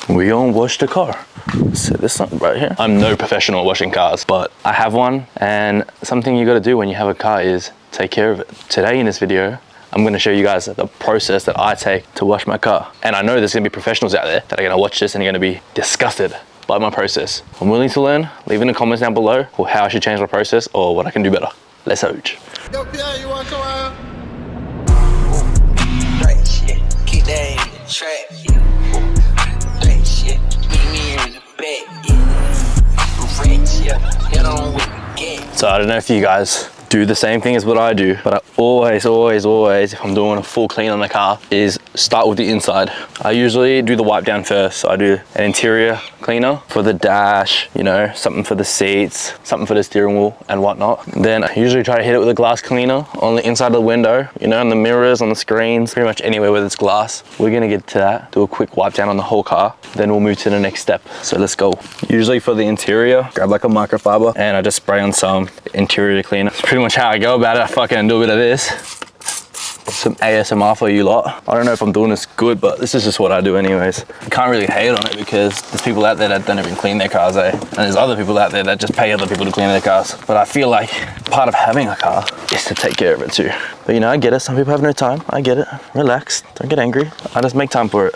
we gonna wash the car. So there's something right here. I'm no professional at washing cars, but I have one, and something you gotta do when you have a car is take care of it. Today in this video, I'm gonna show you guys the process that I take to wash my car. And I know there's gonna be professionals out there that are gonna watch this and are gonna be disgusted by my process. I'm willing to learn. Leave in the comments down below or how I should change my process or what I can do better. Let's hooch. Yo, Pierre, you wanna come around? Right shit, keep that in the trap, yeah. Right shit, meet me in the back, yeah. Rich, yeah, get on with the game. So I don't know if you guys do the same thing as what I do, but I always, if I'm doing a full clean on the car, is start with the inside. I usually do the wipe down first. So I do an interior cleaner for the dash, you know, something for the seats, something for the steering wheel and whatnot. Then I usually try to hit it with a glass cleaner on the inside of the window, you know, on the mirrors, on the screens, pretty much anywhere where it's glass. We're gonna get to that, do a quick wipe down on the whole car, then we'll move to the next step. So let's go. Usually for the interior, grab like a microfiber and I just spray on some interior cleaner. It's pretty much how I go about it. I fucking do a bit of this. Some ASMR for you lot. I don't know if I'm doing this good, but this is just what I do anyways. You can't really hate on it because there's people out there that don't even clean their cars, eh? And there's other people out there that just pay other people to clean their cars. But I feel like part of having a car is to take care of it too. But you know, I get it. Some people have no time. I get it. Relax. Don't get angry. I just make time for it.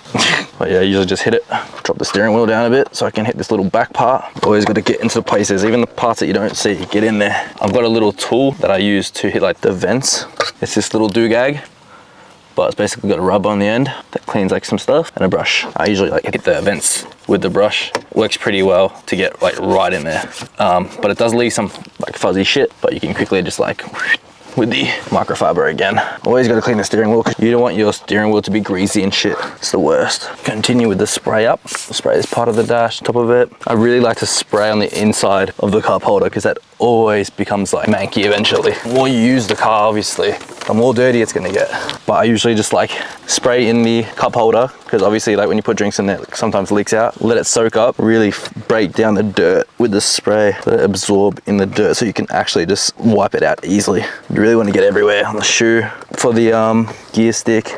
But yeah, I usually just hit it. Drop the steering wheel down a bit so I can hit this little back part. Always got to get into the places, even the parts that you don't see, get in there. I've got a little tool that I use to hit like the vents. It's this little doogag, but it's basically got a rub on the end that cleans like some stuff, and a brush. I usually like hit the vents with the brush. Works pretty well to get like right in there. But it does leave some like fuzzy shit, but you can quickly just like with the microfiber again. Always got to clean the steering wheel because you don't want your steering wheel to be greasy and shit. It's the worst. Continue with the spray up. Spray this part of the dash, top of it. I really like to spray on the inside of the cup holder because that always becomes like manky eventually. The more you use the car, obviously, the more dirty it's gonna get. But I usually just like spray in the cup holder because obviously like when you put drinks in there, it sometimes leaks out. Let it soak up, really break down the dirt with the spray. Let it absorb in the dirt so you can actually just wipe it out easily. You really want to get everywhere on the shoe. For the gear stick,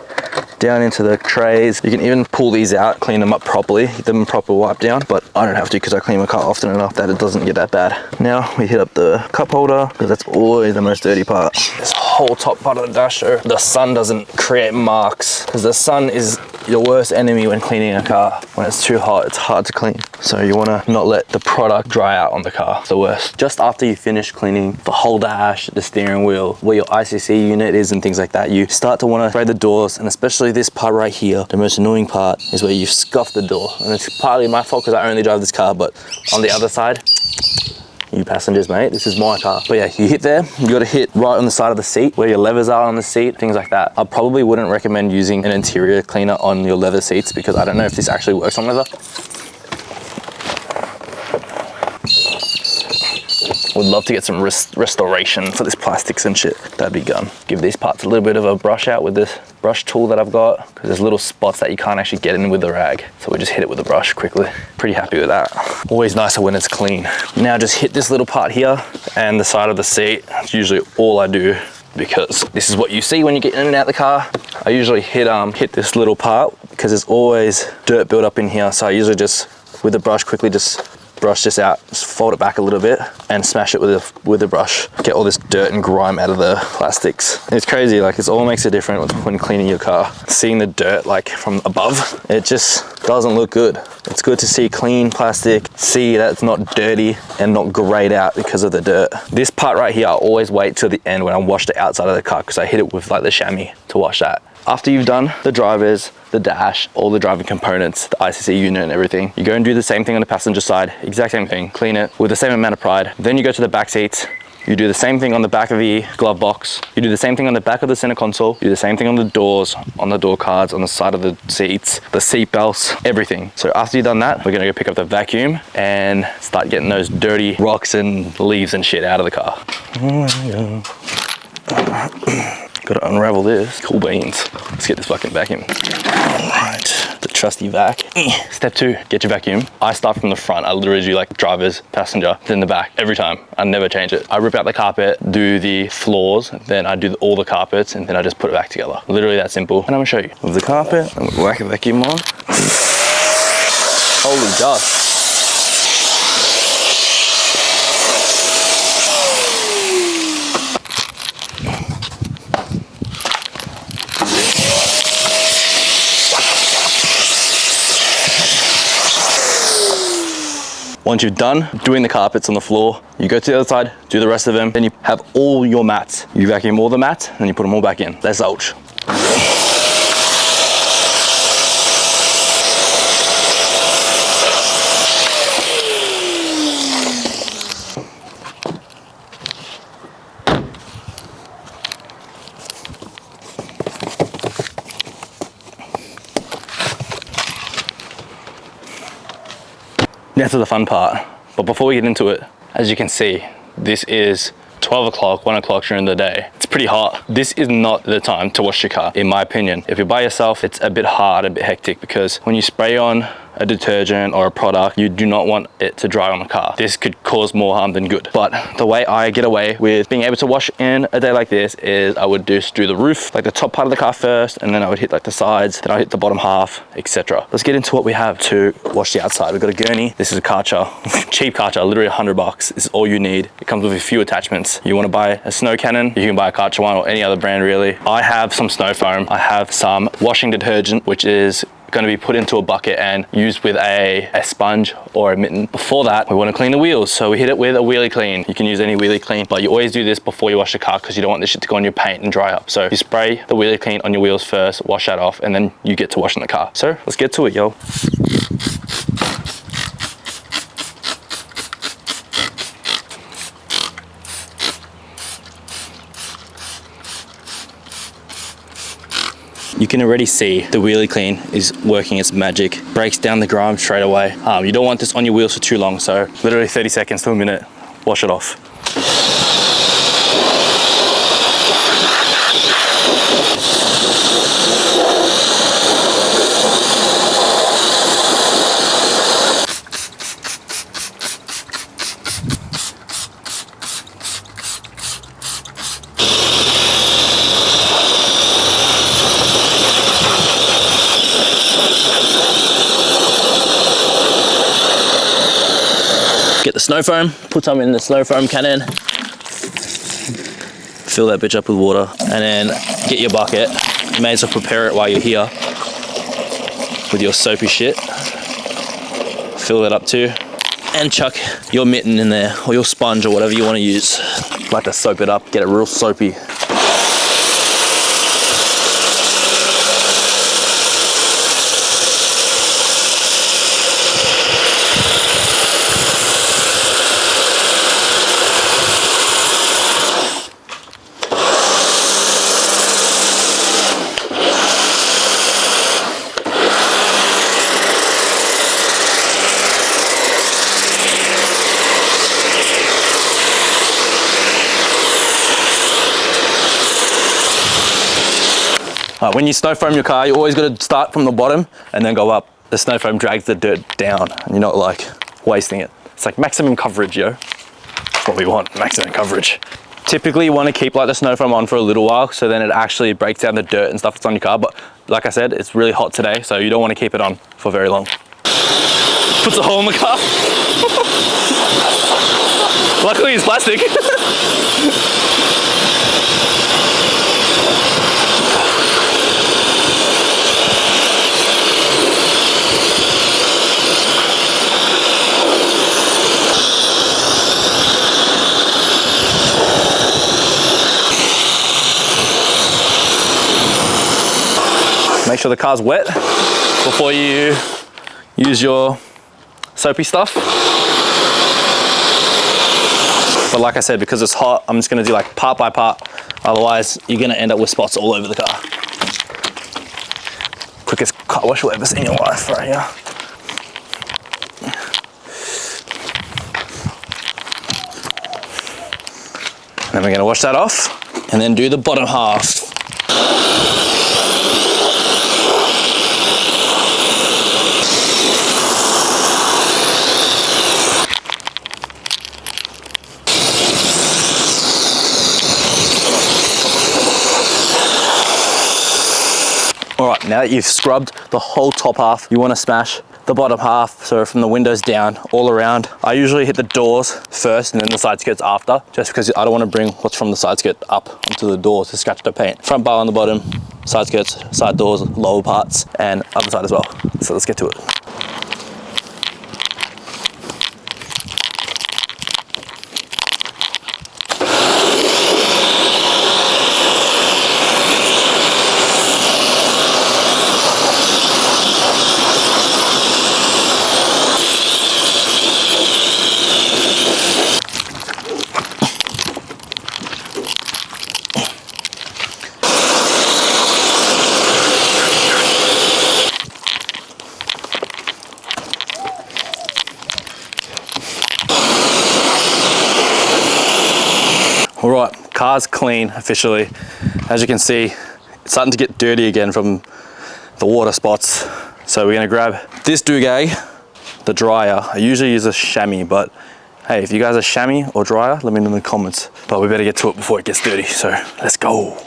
down into the trays. You can even pull these out, clean them up properly, give them a proper wipe down, but I don't have to because I clean my car often enough that it doesn't get that bad. Now we hit up the cup holder because that's always the most dirty part. This whole top part of the dash, so the sun doesn't create marks because the sun is your worst enemy when cleaning a car. When it's too hot, it's hard to clean. So you want to not let the product dry out on the car. It's the worst. Just after you finish cleaning the whole dash, the steering wheel, where your ICC unit is and things like that, you start to want to spray the doors, and especially this part right here, the most annoying part is where you scuff the door. And it's partly my fault because I only drive this car, but on the other side, you passengers, mate, this is my car. But yeah, you hit there, you gotta hit right on the side of the seat where your levers are on the seat, things like that. I probably wouldn't recommend using an interior cleaner on your leather seats because I don't know if this actually works on leather. Would love to get some restoration for this plastics and shit. That'd be gun. Give these parts a little bit of a brush out with this brush tool that I've got because there's little spots that you can't actually get in with the rag. So we just hit it with the brush quickly. Pretty happy with that. Always nicer when it's clean. Now just hit this little part here and the side of the seat. It's usually all I do because this is what you see when you get in and out of the car. I usually hit this little part because there's always dirt built up in here. So I usually just, with the brush, quickly just brush this out, just fold it back a little bit and smash it with a brush. Get all this dirt and grime out of the plastics. It's crazy, like it all makes a difference when cleaning your car. Seeing the dirt like from above, it just doesn't look good. It's good to see clean plastic, see that it's not dirty and not grayed out because of the dirt. This part right here, I always wait till the end when I wash the outside of the car because I hit it with like the chamois to wash that. After you've done the drivers, the dash, all the driving components, the ICC unit and everything, you go and do the same thing on the passenger side, exact same thing, clean it with the same amount of pride. Then you go to the back seats, you do the same thing on the back of the glove box, you do the same thing on the back of the center console, you do the same thing on the doors, on the door cards, on the side of the seats, the seat belts, everything. So after you've done that, we're gonna go pick up the vacuum and start getting those dirty rocks and leaves and shit out of the car. Gotta unravel this. Cool beans. Let's get this fucking vacuum. Alright, the trusty vac. Step 2, get your vacuum. I start from the front. I literally do like driver's, passenger, then the back every time. I never change it. I rip out the carpet, do the floors, then I do all the carpets, and then I just put it back together. Literally that simple. And I'm gonna show you. With the carpet, I'm gonna whack a vacuum on. Holy dust. Once you've done doing the carpets on the floor, you go to the other side, do the rest of them, then you have all your mats. You vacuum all the mats, and then you put them all back in. Let's ouch. Now to the fun part, but before we get into it, as you can see, this is 12 o'clock, 1 o'clock during the day. It's pretty hot. This is not the time to wash your car, in my opinion. If you're by yourself, it's a bit hard, a bit hectic, because when you spray on a detergent or a product, you do not want it to dry on the car. This could cause more harm than good. But the way I get away with being able to wash in a day like this is I would just do the roof, like the top part of the car first, and then I would hit like the sides, then I hit the bottom half, etc. Let's get into what we have to wash the outside. We've got a gurney. This is a Karcher, cheap Karcher, literally $100. This is all you need. It comes with a few attachments. You want to buy a snow cannon, you can buy a Karcher one or any other brand really. I have some snow foam. I have some washing detergent, which is going to be put into a bucket and used with a sponge or a mitten. Before that, we want to clean the wheels, so we hit it with a wheelie clean. You can use any wheelie clean, but you always do this before you wash the car because you don't want this shit to go on your paint and dry up. So you spray the wheelie clean on your wheels first, wash that off, and then you get to washing the car. So let's get to it, yo. You can already see the wheelie clean is working its magic. Breaks down the grime straight away. You don't want this on your wheels for too long, so literally 30 seconds to a minute, wash it off. Get the snow foam, put some in the snow foam cannon, fill that bitch up with water, and then get your bucket. You may as well prepare it while you're here with your soapy shit. Fill it up too, and chuck your mitten in there, or your sponge, or whatever you want to use. Like to soap it up, get it real soapy. When you snow foam your car, you always got to start from the bottom and then go up. The snow foam drags the dirt down and you're not like wasting it. It's like maximum coverage, yo. That's what we want, maximum coverage. Typically you want to keep like the snow foam on for a little while, so then it actually breaks down the dirt and stuff that's on your car. But like I said, it's really hot today, so you don't want to keep it on for very long. Puts a hole in the car. Luckily it's plastic. Make sure the car's wet before you use your soapy stuff. But like I said, because it's hot, I'm just gonna do like part by part. Otherwise, you're gonna end up with spots all over the car. Quickest car wash you'll ever see in your life right here. Then we're gonna wash that off and then do the bottom half. All right, now that you've scrubbed the whole top half, you want to smash the bottom half, so from the windows down, all around. I usually hit the doors first and then the side skirts after, just because I don't want to bring what's from the side skirt up onto the doors to scratch the paint. Front bar on the bottom, side skirts, side doors, lower parts, and other side as well. So let's get to it. All right, car's clean officially. As you can see, it's starting to get dirty again from the water spots. So we're gonna grab this Dugay, the dryer. I usually use a chamois, but hey, if you guys are chamois or dryer, let me know in the comments. But we better get to it before it gets dirty, so let's go.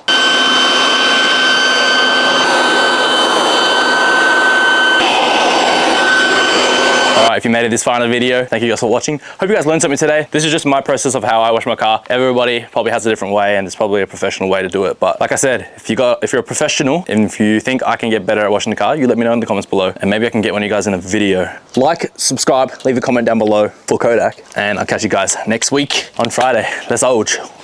Alright, if you made it this far in the video, thank you guys for watching. Hope you guys learned something today. This is just my process of how I wash my car. Everybody probably has a different way, and it's probably a professional way to do it. But like I said, if you're a professional, and if you think I can get better at washing the car, you let me know in the comments below, and maybe I can get one of you guys in a video. Like, subscribe, leave a comment down below for Kodak, and I'll catch you guys next week on Friday. Let's Oj.